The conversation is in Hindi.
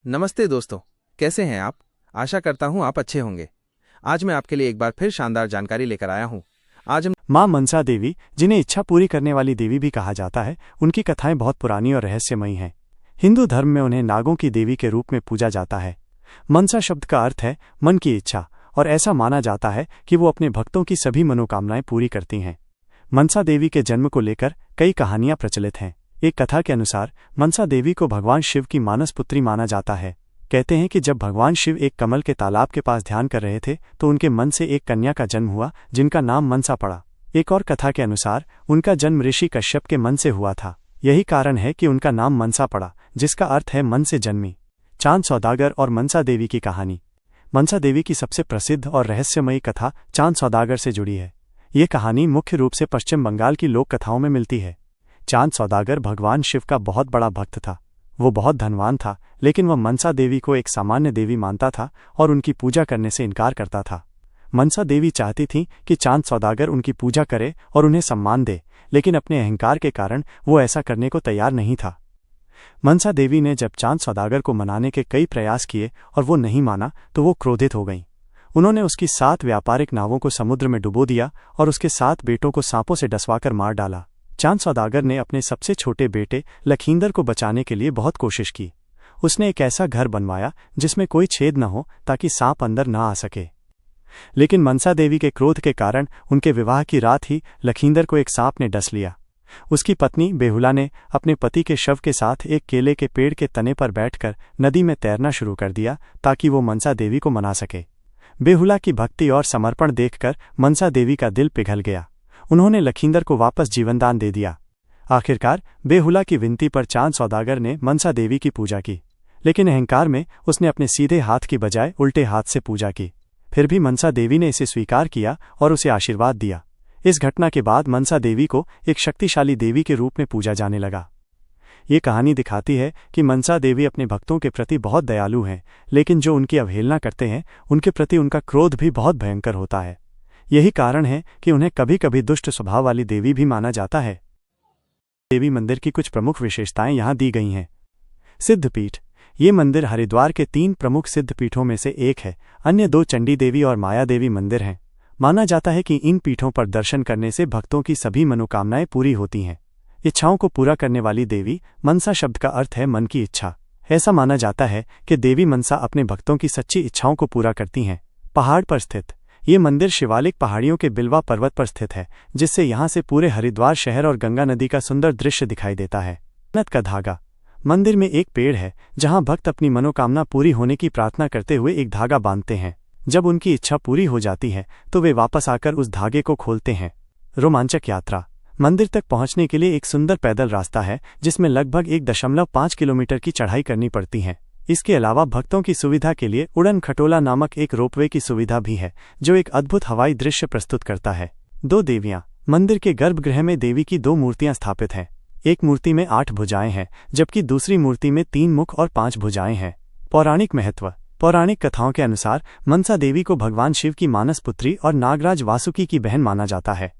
नमस्ते दोस्तों, कैसे हैं आप? आशा करता हूं आप अच्छे होंगे। आज मैं आपके लिए एक बार फिर शानदार जानकारी लेकर आया हूं। आज हम मां मनसा देवी, जिन्हें इच्छा पूरी करने वाली देवी भी कहा जाता है, उनकी कथाएं बहुत पुरानी और रहस्यमयी हैं। हिंदू धर्म में उन्हें नागों की देवी के रूप में पूजा जाता है। मनसा शब्द का अर्थ है मन की इच्छा, और ऐसा माना जाता है कि वो अपने भक्तों की सभी मनोकामनाएं पूरी करती हैं। मनसा देवी के जन्म को लेकर कई कहानियां प्रचलित हैं। एक कथा के अनुसार मनसा देवी को भगवान शिव की मानस पुत्री माना जाता है। कहते हैं कि जब भगवान शिव एक कमल के तालाब के पास ध्यान कर रहे थे तो उनके मन से एक कन्या का जन्म हुआ, जिनका नाम मनसा पड़ा। एक और कथा के अनुसार उनका जन्म ऋषि कश्यप के मन से हुआ था। यही कारण है कि उनका नाम मनसा पड़ा, जिसका अर्थ है मन से जन्मी। चांद सौदागर और मनसा देवी की कहानी। मनसा देवी की सबसे प्रसिद्ध और रहस्यमयी कथा चांद सौदागर से जुड़ी है। ये कहानी मुख्य रूप से पश्चिम बंगाल की लोक कथाओं में मिलती है। चांद सौदागर भगवान शिव का बहुत बड़ा भक्त था। वो बहुत धनवान था, लेकिन वह मनसा देवी को एक सामान्य देवी मानता था और उनकी पूजा करने से इनकार करता था। मनसा देवी चाहती थी कि चांद सौदागर उनकी पूजा करे और उन्हें सम्मान दे, लेकिन अपने अहंकार के कारण वो ऐसा करने को तैयार नहीं था। मनसा देवी ने जब चांद सौदागर को मनाने के कई प्रयास किए और वो नहीं माना तो वो क्रोधित हो गईं। उन्होंने उसकी 7 व्यापारिक नावों को समुद्र में डुबो दिया और उसके 7 बेटों को सांपों से डसवाकर मार डाला। चांद सौदागर ने अपने सबसे छोटे बेटे लखींदर को बचाने के लिए बहुत कोशिश की। उसने एक ऐसा घर बनवाया जिसमें कोई छेद न हो ताकि सांप अंदर न आ सके। लेकिन मनसा देवी के क्रोध के कारण उनके विवाह की रात ही लखींदर को एक सांप ने डस लिया। उसकी पत्नी बेहुला ने अपने पति के शव के साथ एक केले के पेड़ के तने पर बैठकर नदी में तैरना शुरू कर दिया ताकि वो मनसा देवी को मना सके। बेहुला की भक्ति और समर्पण देखकर मनसा देवी का दिल पिघल गया। उन्होंने लखींदर को वापस जीवनदान दे दिया। आखिरकार बेहुला की विनती पर चांद सौदागर ने मनसा देवी की पूजा की, लेकिन अहंकार में उसने अपने सीधे हाथ की बजाय उल्टे हाथ से पूजा की। फिर भी मनसा देवी ने इसे स्वीकार किया और उसे आशीर्वाद दिया। इस घटना के बाद मनसा देवी को एक शक्तिशाली देवी के रूप में पूजा जाने लगा। ये कहानी दिखाती है कि मनसा देवी अपने भक्तों के प्रति बहुत दयालु हैं, लेकिन जो उनकी अवहेलना करते हैं उनके प्रति उनका क्रोध भी बहुत भयंकर होता है। यही कारण है कि उन्हें कभी कभी दुष्ट स्वभाव वाली देवी भी माना जाता है। देवी मंदिर की कुछ प्रमुख विशेषताएं यहाँ दी गई हैं। सिद्धपीठ। ये मंदिर हरिद्वार के 3 प्रमुख सिद्धपीठों में से एक है। अन्य 2 चंडी देवी और माया देवी मंदिर हैं। माना जाता है कि इन पीठों पर दर्शन करने से भक्तों की सभी मनोकामनाएं पूरी होती हैं। इच्छाओं को पूरा करने वाली देवी। मनसा शब्द का अर्थ है मन की इच्छा। ऐसा माना जाता है कि देवी मनसा अपने भक्तों की सच्ची इच्छाओं को पूरा करती हैं। पहाड़ पर स्थित। ये मंदिर शिवालिक पहाड़ियों के बिलवा पर्वत पर स्थित है, जिससे यहाँ से पूरे हरिद्वार शहर और गंगा नदी का सुंदर दृश्य दिखाई देता है। जन्नत का धागा। मंदिर में एक पेड़ है जहाँ भक्त अपनी मनोकामना पूरी होने की प्रार्थना करते हुए एक धागा बांधते हैं। जब उनकी इच्छा पूरी हो जाती है तो वे वापस आकर उस धागे को खोलते हैं। रोमांचक यात्रा। मंदिर तक पहुँचने के लिए एक सुंदर पैदल रास्ता है जिसमें लगभग 1.5 किलोमीटर की चढ़ाई करनी पड़ती है। इसके अलावा भक्तों की सुविधा के लिए उड़न खटोला नामक एक रोपवे की सुविधा भी है, जो एक अद्भुत हवाई दृश्य प्रस्तुत करता है। 2 देवियां। मंदिर के गर्भगृह में देवी की 2 मूर्तियां स्थापित हैं। एक मूर्ति में 8 भुजाएं हैं, जबकि दूसरी मूर्ति में 3 मुख और 5 भुजाएं हैं। पौराणिक महत्व। पौराणिक कथाओं के अनुसार मनसा देवी को भगवान शिव की मानस पुत्री और नागराज वासुकी की बहन माना जाता है।